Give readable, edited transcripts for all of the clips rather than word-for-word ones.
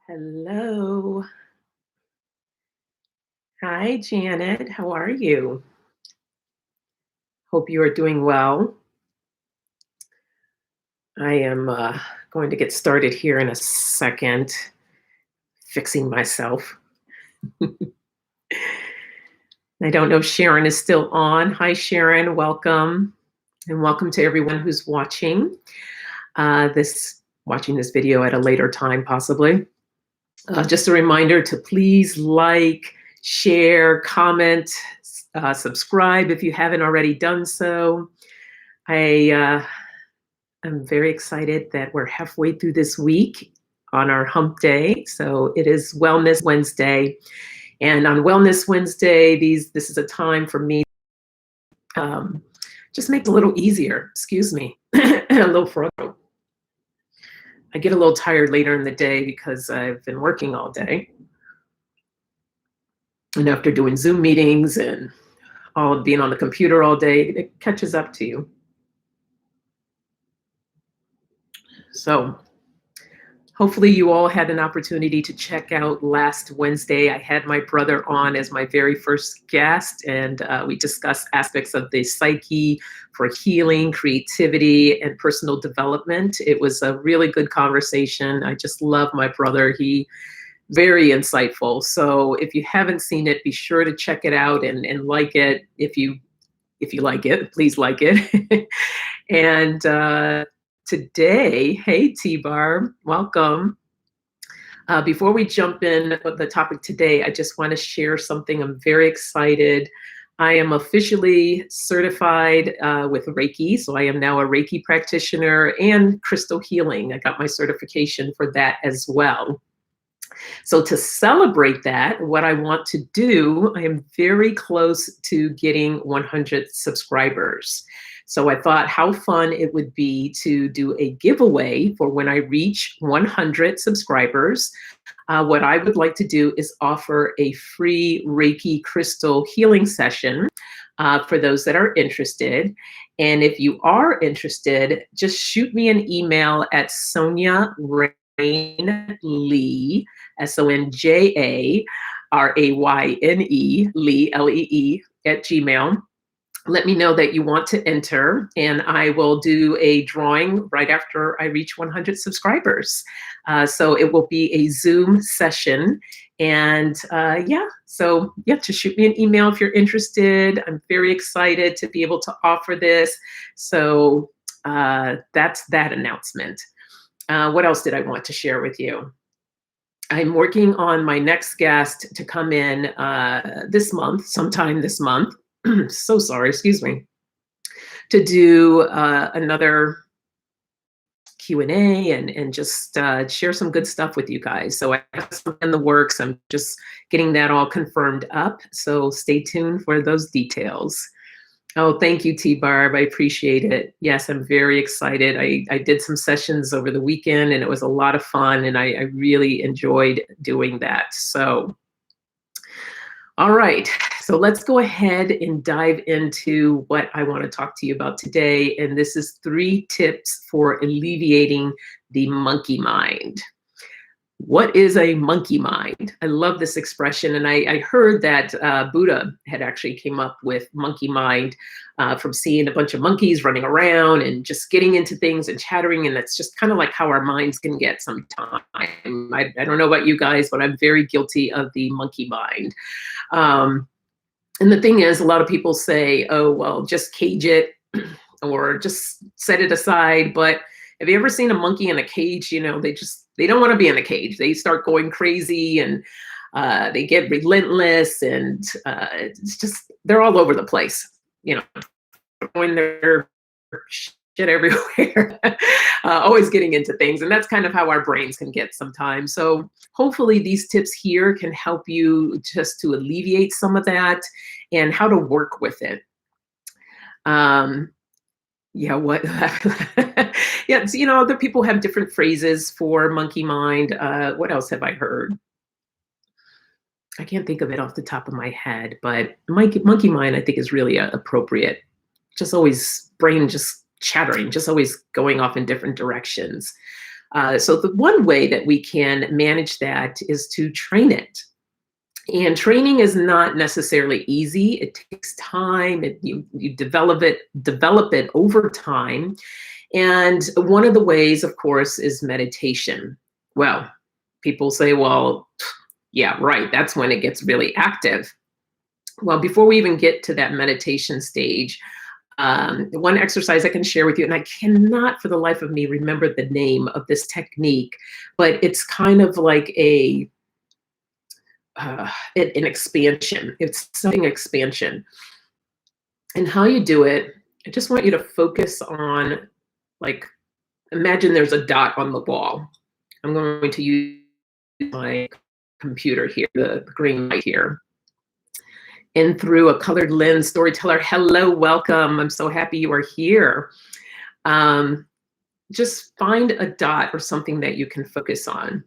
Hello. Hi, Janet. How are you? Hope you are doing well. I am going to get started here in a second, fixing myself. I don't know if Sharon is still on. Hi, Sharon. Welcome. And welcome to everyone who's watching this video at a later time, possibly. Just a reminder to please like, share, comment, subscribe if you haven't already done so. I'm very excited that we're halfway through this week on our hump day. So it is Wellness Wednesday. And on Wellness Wednesday, this is a time for me just make it a little easier. Excuse me, a little throat. I get a little tired later in the day because I've been working all day. And after doing Zoom meetings and all of being on the computer all day, it catches up to you. So hopefully you all had an opportunity to check out last Wednesday. I had my brother on as my very first guest, and we discussed aspects of the psyche for healing, creativity, and personal development. It was a really good conversation. I just love my brother. He very insightful. So if you haven't seen it, be sure to check it out and like it. If you like it, please like it. And today, hey T-Bar, welcome. Before we jump in with the topic today, I just want to share something. I'm very excited. I am officially certified with Reiki, so I am now a Reiki practitioner and crystal healing. I got my certification for that as well. So to celebrate that, what I want to do, I am very close to getting 100 subscribers. So I thought how fun it would be to do a giveaway for when I reach 100 subscribers. What I would like to do is offer a free Reiki crystal healing session for those that are interested. And if you are interested, just shoot me an email at Sonia Lee, SONJARAYNE, Lee, Lee, at Gmail. Let me know that you want to enter, and I will do a drawing right after I reach 100 subscribers. So it will be a Zoom session. And to shoot me an email if you're interested. I'm very excited to be able to offer this. So that's that announcement. What else did I want to share with you? I'm working on my next guest to come in sometime this month. So sorry, excuse me, to do another Q&A and just share some good stuff with you guys. So I have some in the works. I'm just getting that all confirmed up. So stay tuned for those details. Oh, thank you, T-Barb. I appreciate it. Yes, I'm very excited. I did some sessions over the weekend and it was a lot of fun and I really enjoyed doing that. So, all right. So let's go ahead and dive into what I want to talk to you about today. And this is 3 tips for alleviating the monkey mind. What is a monkey mind? I love this expression. And I heard that Buddha had actually came up with monkey mind from seeing a bunch of monkeys running around and just getting into things and chattering. And that's just kind of like how our minds can get sometimes. I don't know about you guys, but I'm very guilty of the monkey mind. And the thing is, a lot of people say, oh, well, just cage it or just set it aside. But have you ever seen a monkey in a cage? You know, they don't want to be in a cage. They start going crazy and they get relentless and it's just, they're all over the place, you know, throwing their shit everywhere, always getting into things. And that's kind of how our brains can get sometimes. So hopefully these tips here can help you just to alleviate some of that and how to work with it. What? Yeah, you know, other people have different phrases for monkey mind. What else have I heard? I can't think of it off the top of my head, but monkey mind, I think, is really appropriate. Just always brain just chattering, just always going off in different directions. So the one way that we can manage that is to train it. And training is not necessarily easy. It takes time. You develop it over time. And one of the ways, of course, is meditation. Well, people say, well, yeah, right. That's when it gets really active. Well, before we even get to that meditation stage, one exercise I can share with you, and I cannot for the life of me remember the name of this technique, but it's kind of like an expansion. It's something expansion. And how you do it, I just want you to focus on, like, imagine there's a dot on the wall. I'm going to use my computer here, the green light here. And through a colored lens, storyteller, hello, welcome. I'm so happy you are here. Just find a dot or something that you can focus on.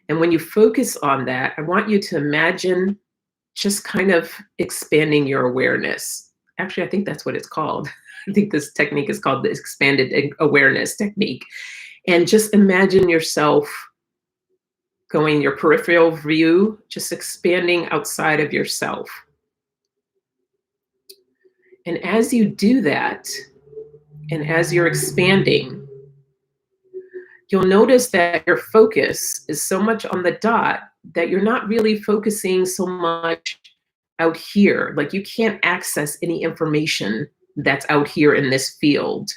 And when you focus on that, I want you to imagine just kind of expanding your awareness. Actually, I think that's what it's called. I think this technique is called the expanded awareness technique. And just imagine yourself going your peripheral view, just expanding outside of yourself. And as you do that, and as you're expanding, you'll notice that your focus is so much on the dot that you're not really focusing so much out here. Like, you can't access any information that's out here in this field.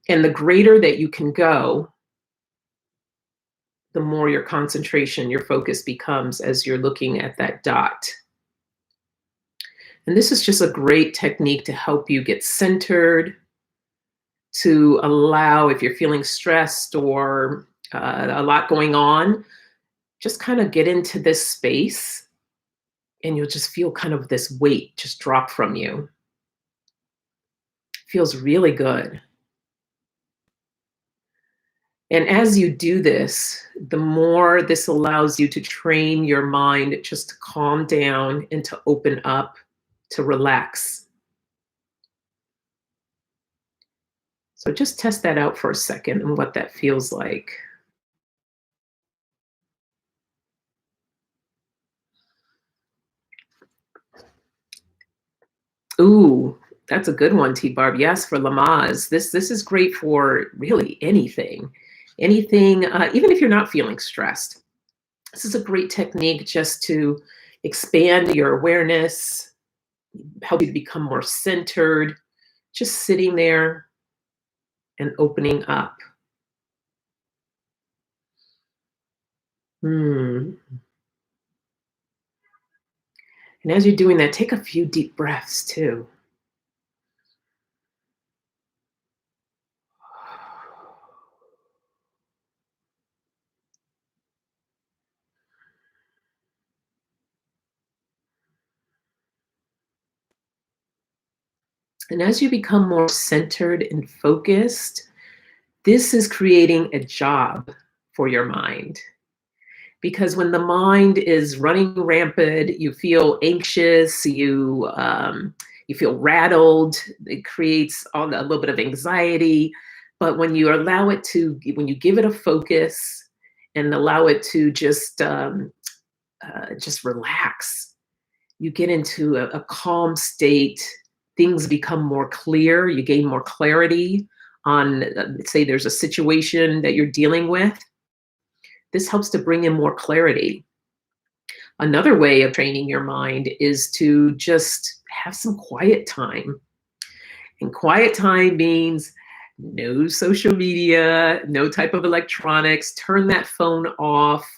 And the greater that you can go, the more your concentration, your focus becomes as you're looking at that dot. And this is just a great technique to help you get centered, to allow, if you're feeling stressed or a lot going on, just kind of get into this space and you'll just feel kind of this weight just drop from you. Feels really good. And as you do this, the more this allows you to train your mind just to calm down and to open up, to relax. So just test that out for a second and what that feels like. Ooh, that's a good one, T Barb. Yes, for Lamaze. This is great for really anything. Anything, even if you're not feeling stressed. This is a great technique just to expand your awareness, help you to become more centered, just sitting there and opening up. And as you're doing that, take a few deep breaths too. And as you become more centered and focused, this is creating a job for your mind. Because when the mind is running rampant, you feel anxious, you feel rattled. It creates a little bit of anxiety. But when you allow it to, when you give it a focus and allow it to just relax, you get into a calm state. Things become more clear. You gain more clarity on, say, there's a situation that you're dealing with. This helps to bring in more clarity. Another way of training your mind is to just have some quiet time. And quiet time means no social media, no type of electronics, turn that phone off,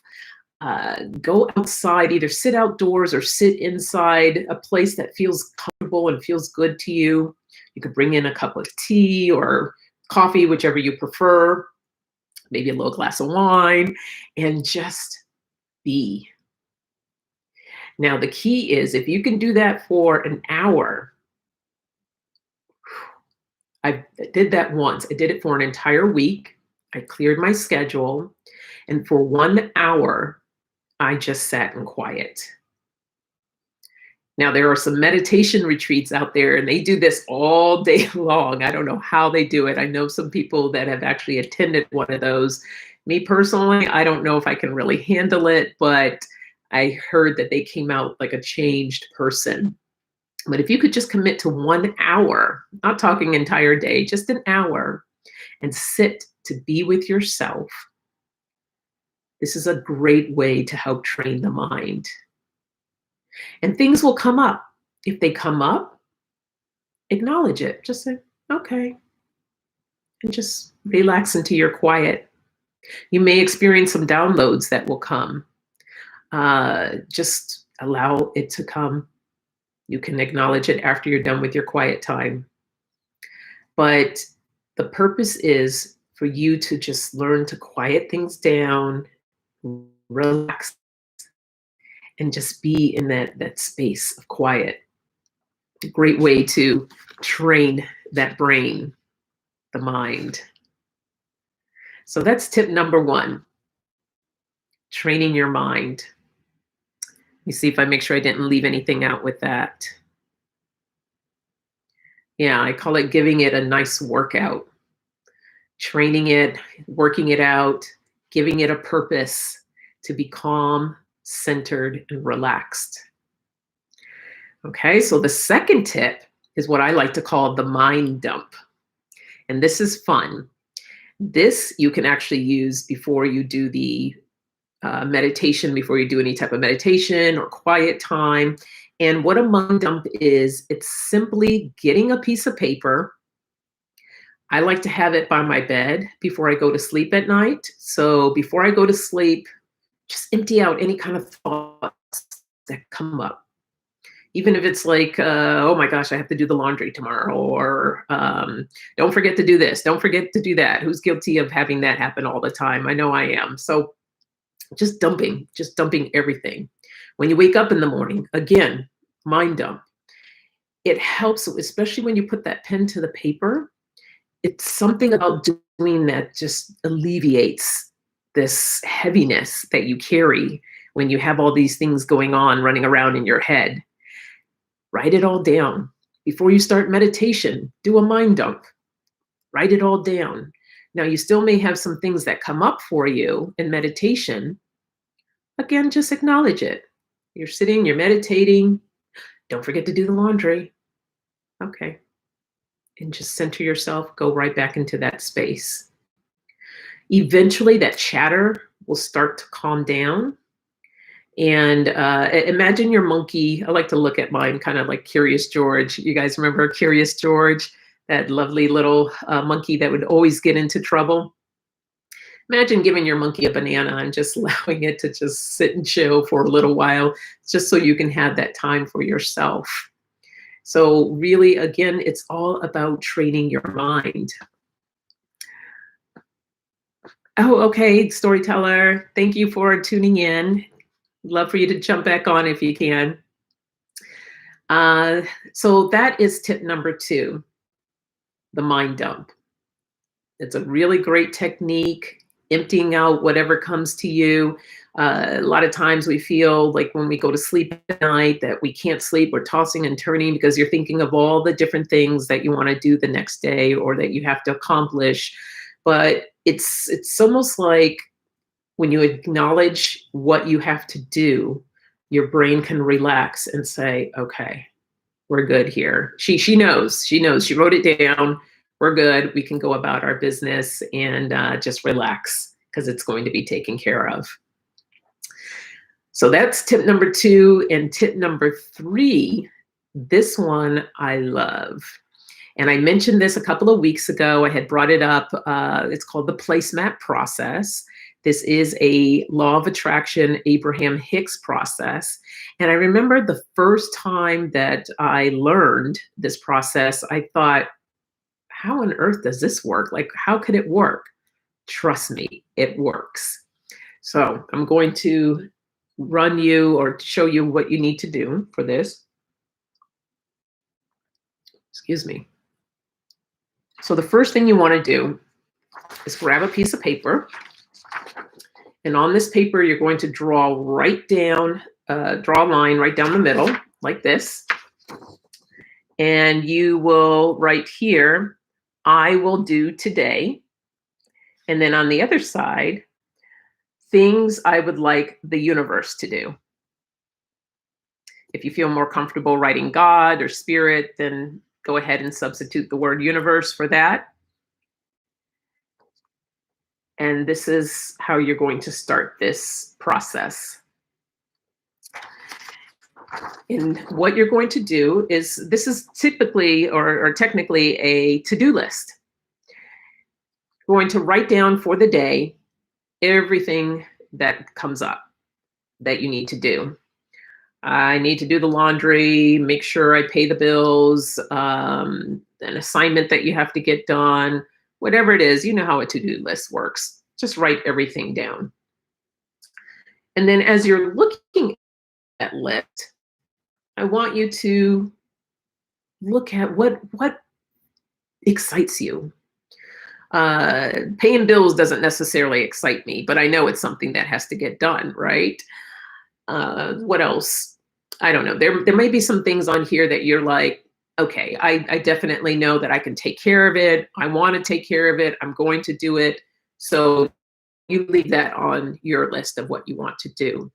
go outside, either sit outdoors or sit inside a place that feels comfortable and feels good to you. You could bring in a cup of tea or coffee, whichever you prefer, maybe a little glass of wine, and just be. Now, the key is if you can do that for an hour. I did that once. I did it for an entire week. I cleared my schedule. And for 1 hour, I just sat in quiet. Now, there are some meditation retreats out there, and they do this all day long. I don't know how they do it. I know some people that have actually attended one of those. Me personally, I don't know if I can really handle it, but I heard that they came out like a changed person. But if you could just commit to 1 hour, not talking entire day, just an hour, and sit to be with yourself, this is a great way to help train the mind. And things will come up. If they come up, acknowledge it. Just say, okay, and just relax into your quiet. You may experience some downloads that will come. Just allow it to come. You can acknowledge it after you're done with your quiet time. But the purpose is for you to just learn to quiet things down, relax, and just be in that space of quiet. A great way to train that brain, the mind. So that's tip number 1, training your mind. Let me see if I make sure I didn't leave anything out with that. Yeah, I call it giving it a nice workout. Training it, working it out, giving it a purpose to be calm, centered, and relaxed. Okay, so the second tip is what I like to call the mind dump. And this is fun. This you can actually use before you do the meditation, before you do any type of meditation or quiet time. And what a mind dump is, it's simply getting a piece of paper. I like to have it by my bed before I go to sleep at night. So before I go to sleep, just empty out any kind of thoughts that come up. Even if it's like, oh my gosh, I have to do the laundry tomorrow, or don't forget to do this, don't forget to do that. Who's guilty of having that happen all the time? I know I am. So just dumping everything. When you wake up in the morning, again, mind dump. It helps, especially when you put that pen to the paper. It's something about doing that just alleviates this heaviness that you carry when you have all these things going on, running around in your head. Write it all down. Before you start meditation, do a mind dump. Write it all down. Now, you still may have some things that come up for you in meditation. Again, just acknowledge it. You're sitting, you're meditating. Don't forget to do the laundry. Okay. And just center yourself, go right back into that space. Eventually, that chatter will start to calm down. And imagine your monkey. I like to look at mine kind of like Curious George. You guys remember Curious George, that lovely little monkey that would always get into trouble? Imagine giving your monkey a banana and just allowing it to just sit and chill for a little while, just so you can have that time for yourself. So really, again, it's all about training your mind. Oh, okay, storyteller. Thank you for tuning in. Love for you to jump back on if you can. So that is tip number 2, the mind dump. It's a really great technique, emptying out whatever comes to you. A lot of times we feel like when we go to sleep at night that we can't sleep, we're tossing and turning because you're thinking of all the different things that you want to do the next day or that you have to accomplish. But it's almost like when you acknowledge what you have to do, your brain can relax and say, okay, we're good here. She knows, she wrote it down. We're good. We can go about our business and just relax because it's going to be taken care of. So that's tip number 2. And tip number 3, this one I love. And I mentioned this a couple of weeks ago. I had brought it up. It's called the placemat process. This is a law of attraction, Abraham Hicks process. And I remember the first time that I learned this process, I thought, how on earth does this work? Like, how could it work? Trust me, it works. So I'm going to run you or show you what you need to do for this. Excuse me. So the first thing you want to do is grab a piece of paper. And on this paper, you're going to draw a line right down the middle. like this. And you will write here, I will do today. And then on the other side, things I would like the universe to do. If you feel more comfortable writing God or spirit, then go ahead and substitute the word universe for that. And this is how you're going to start this process. And what you're going to do is, this is typically or technically a to-do list. You're going to write down for the day everything that comes up that you need to do. I need to do the laundry, make sure I pay the bills, an assignment that you have to get done, whatever it is. You know how a to-do list works. Just write everything down. And then as you're looking at that list, I want you to look at what excites you. Paying bills doesn't necessarily excite me, but I know it's something that has to get done, right? What else? I don't know. There may be some things on here that you're like, okay, I definitely know that I can take care of it. I want to take care of it. I'm going to do it. So you leave that on your list of what you want to do.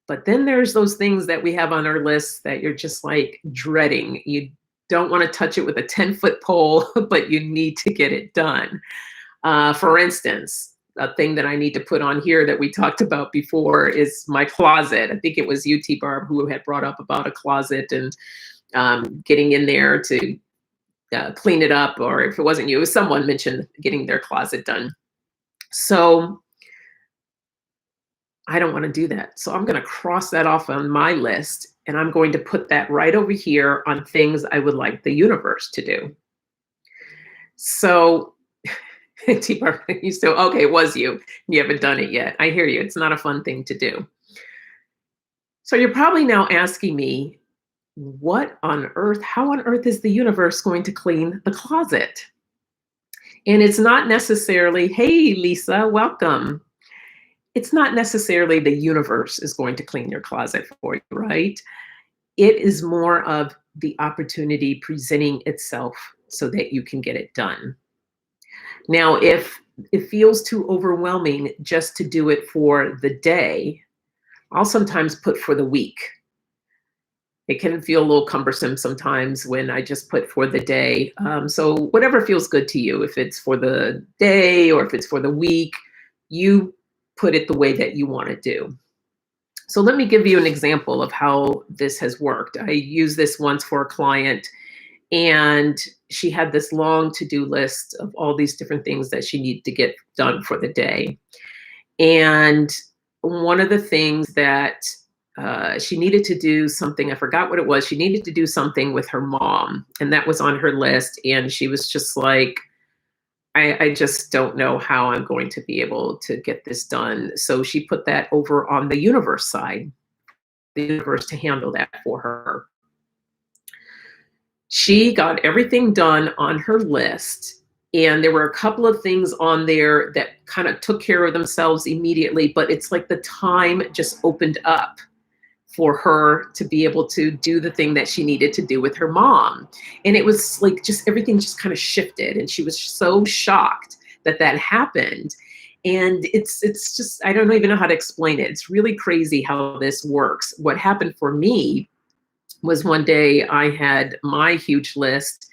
But then there's those things that we have on our list that you're just like dreading. You don't want to touch it with a 10-foot pole, but you need to get it done. For instance, a thing that I need to put on here that we talked about before is my closet. I think it was you, T. Barb, who had brought up about a closet and getting in there to clean it up. Or if it wasn't you, it was someone mentioned getting their closet done. So I don't want to do that. So I'm going to cross that off on my list, and I'm going to put that right over here on things I would like the universe to do. So you still, okay, it was you. You haven't done it yet. I hear you. It's not a fun thing to do. So you're probably now asking me, what on earth, how on earth is the universe going to clean the closet? And it's not necessarily, hey, Lisa, welcome. It's not necessarily the universe is going to clean your closet for you, right? It is more of the opportunity presenting itself so that you can get it done. Now, if it feels too overwhelming just to do it for the day, I'll sometimes put for the week. It can feel a little cumbersome sometimes when I just put for the day. So whatever feels good to you, if it's for the day or if it's for the week, you put it the way that you want to do. So let me give you an example of how this has worked. I used this once for a client, and she had this long to-do list of all these different things that she needed to get done for the day. And one of the things that she needed to do something, I forgot what it was. She needed to do something with her mom, and that was on her list. And she was just like, I just don't know how I'm going to be able to get this done. So she put that over on the universe side, the universe to handle that for her. She got everything done on her list. And there were a couple of things on there that kind of took care of themselves immediately, but it's like the time just opened up for her to be able to do the thing that she needed to do with her mom. And it was like just everything just kind of shifted. And she was so shocked that that happened. And it's just, I don't even know how to explain it. It's really crazy how this works. What happened for me was one day I had my huge list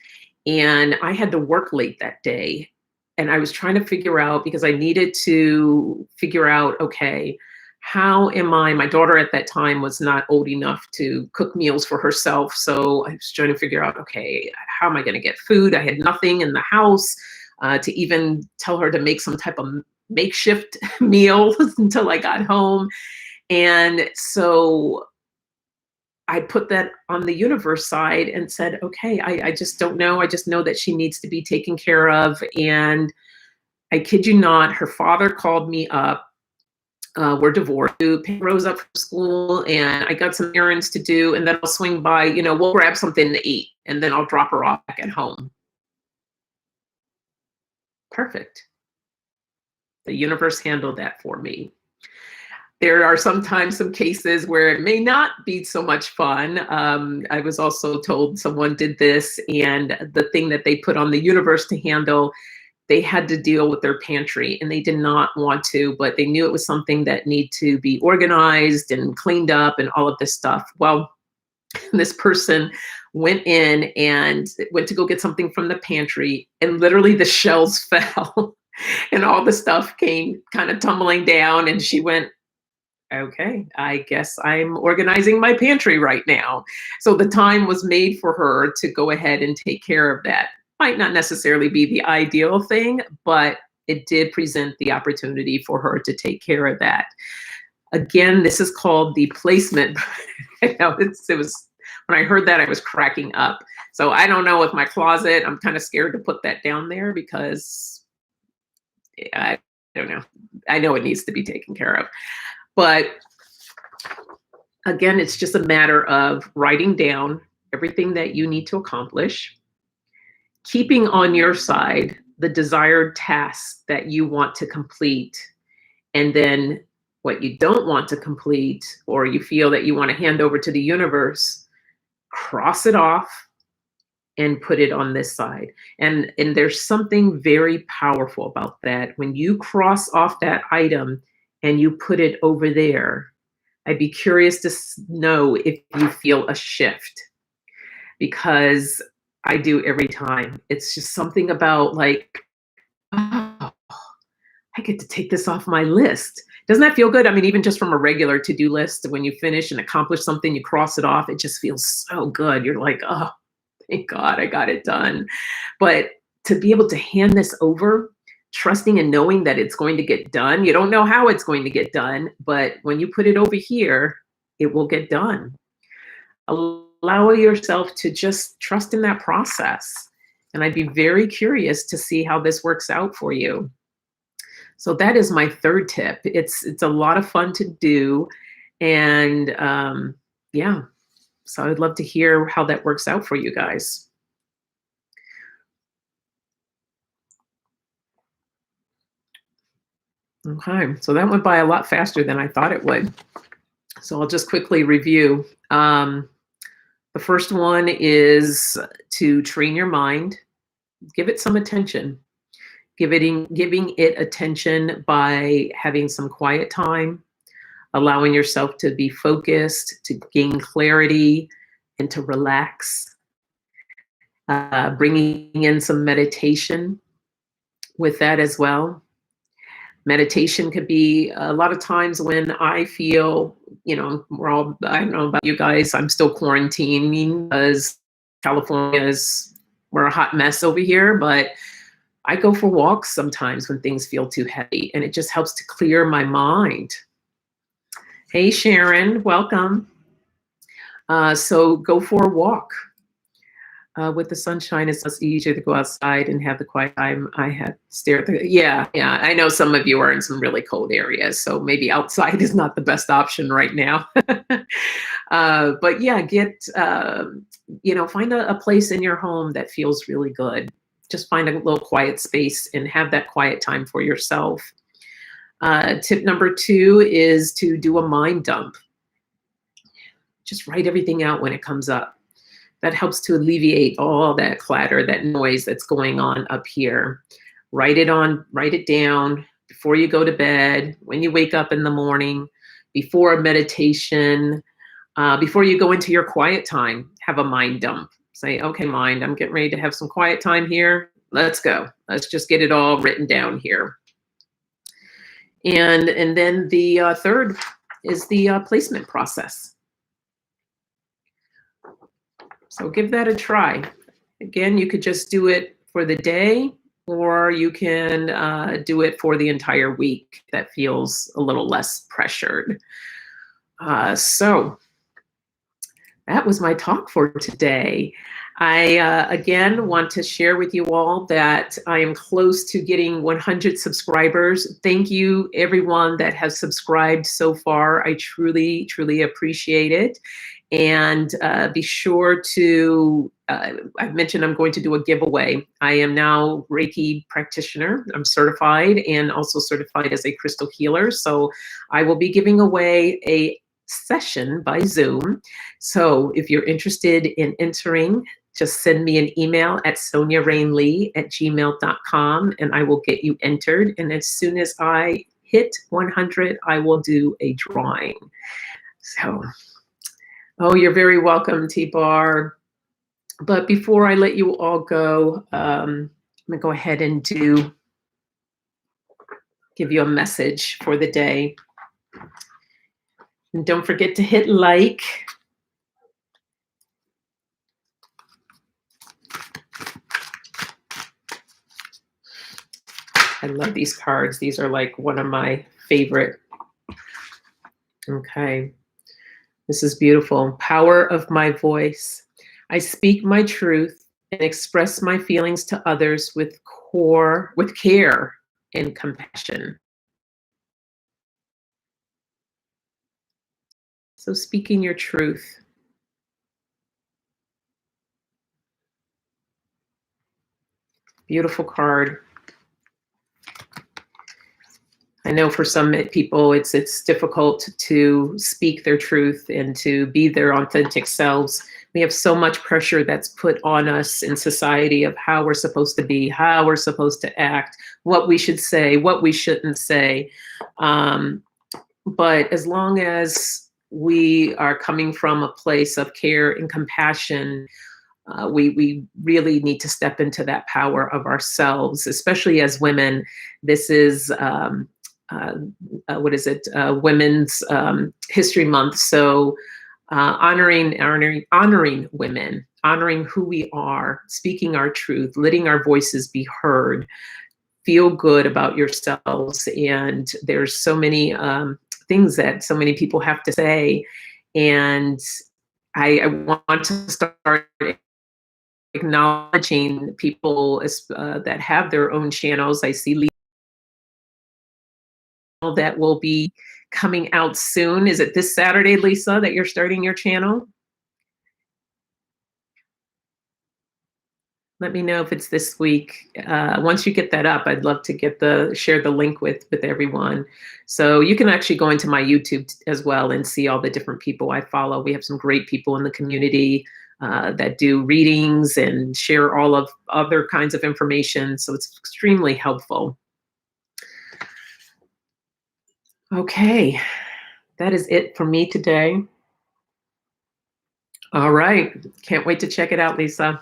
and I had to work late that day. And I was trying to figure out, because I needed to figure out, okay, how am my daughter at that time was not old enough to cook meals for herself. So I was trying to figure out, okay, how am I going to get food? I had nothing in the house to even tell her to make some type of makeshift meal until I got home. And so I put that on the universe side and said, okay, I just don't know. I just know that she needs to be taken care of. And I kid you not, her father called me up. We're divorced. Rose up from school, and I got some errands to do, and then I'll swing by, we'll grab something to eat, and then I'll drop her off back at home. Perfect. The universe handled that for me. there are sometimes some cases where it may not be so much fun. I was also told someone did this, and the thing that they put on the universe to handle, they had to deal with their pantry, and they did not want to, but they knew it was something that needed to be organized and cleaned up and all of this stuff. Well, this person went in and went to go get something from the pantry, and literally the shelves fell and all the stuff came kind of tumbling down. And she went, okay, I guess I'm organizing my pantry right now. So the time was made for her to go ahead and take care of that. Might not necessarily be the ideal thing, but it did present the opportunity for her to take care of that. Again, this is called the placement. It was, when I heard that, I was cracking up. So I don't know, with my closet, I'm kind of scared to put that down there because I don't know. I know it needs to be taken care of. But again, it's just a matter of writing down everything that you need to accomplish, keeping on your side the desired tasks that you want to complete, and then what you don't want to complete or you feel that you want to hand over to the universe, cross it off and put it on this side. And there's something very powerful about that. When you cross off that item and you put it over there, I'd be curious to know if you feel a shift, because I do every time. It's just something about like, oh, I get to take this off my list. Doesn't that feel good? I mean, even just from a regular to-do list, when you finish and accomplish something, you cross it off, it just feels so good. You're like, oh, thank God I got it done. But to be able to hand this over, trusting and knowing that it's going to get done. You don't know how it's going to get done, but when you put it over here, it will get done. Allow yourself to just trust in that process. And I'd be very curious to see how this works out for you. So that is my third tip. It's a lot of fun to do. And yeah, so I'd love to hear how that works out for you guys. Okay, so that went by a lot faster than I thought it would. So I'll just quickly review. The first one is to train your mind. Give it some attention. Giving it attention by having some quiet time, allowing yourself to be focused, to gain clarity, and to relax. Bringing in some meditation with that as well. Meditation could be a lot of times when I feel, I don't know about you guys, I'm still quarantining because we're a hot mess over here, but I go for walks sometimes when things feel too heavy, and it just helps to clear my mind. Hey, Sharon, welcome. So go for a walk. With the sunshine, it's less easier to go outside and have the quiet time. I had stare at the, yeah. I know some of you are in some really cold areas, so maybe outside is not the best option right now. But yeah, find a place in your home that feels really good. Just find a little quiet space and have that quiet time for yourself. Tip number 2 is to do a mind dump. Just write everything out when it comes up. That helps to alleviate all that clatter, that noise that's going on up here. Write it down before you go to bed, when you wake up in the morning, before a meditation, before you go into your quiet time, have a mind dump. Say, okay, mind, I'm getting ready to have some quiet time here. Let's go. Let's just get it all written down here. And then the third is the placement process. So give that a try. Again, you could just do it for the day, or you can do it for the entire week. That feels a little less pressured. So that was my talk for today. I, again, want to share with you all that I am close to getting 100 subscribers. Thank you, everyone that has subscribed so far. I truly, truly appreciate it. And be sure to, I mentioned I'm going to do a giveaway. I am now Reiki practitioner. I'm certified and also certified as a crystal healer. So I will be giving away a session by Zoom. So if you're interested in entering, just send me an email at soniarainlee@gmail.com and I will get you entered. And as soon as I hit 100, I will do a drawing. So, oh, you're very welcome, T-Bar. But before I let you all go, I'm gonna go ahead and give you a message for the day. And don't forget to hit like. I love these cards. These are like one of my favorite. Okay. This is beautiful. Power of my voice. I speak my truth and express my feelings to others with care and compassion. So speaking your truth. Beautiful card. I know for some people it's difficult to speak their truth and to be their authentic selves. We have so much pressure that's put on us in society of how we're supposed to be, how we're supposed to act, what we should say, what we shouldn't say. But as long as we are coming from a place of care and compassion, we really need to step into that power of ourselves, especially as women. This is what is it? Women's History Month. So honoring women, honoring who we are, speaking our truth, letting our voices be heard, feel good about yourselves. And there's so many things that so many people have to say. And I want to start acknowledging people that have their own channels. I see that will be coming out soon. Is it this Saturday, Lisa, that you're starting your channel? Let me know if it's this week. Once you get that up, I'd love to share the link with everyone. So you can actually go into my YouTube as well and see all the different people I follow. We have some great people in the community that do readings and share all of other kinds of information. So it's extremely helpful. Okay, that is it for me today. All right, can't wait to check it out, Lisa.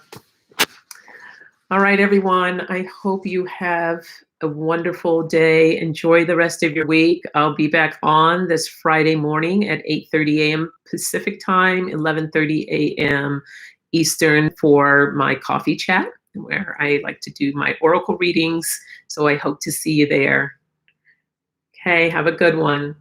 All right, everyone, I hope you have a wonderful day. Enjoy the rest of your week. I'll be back on this Friday morning at 8:30 a.m. Pacific time, 11:30 a.m. Eastern for my coffee chat, where I like to do my oracle readings. So I hope to see you there. Okay, have a good one.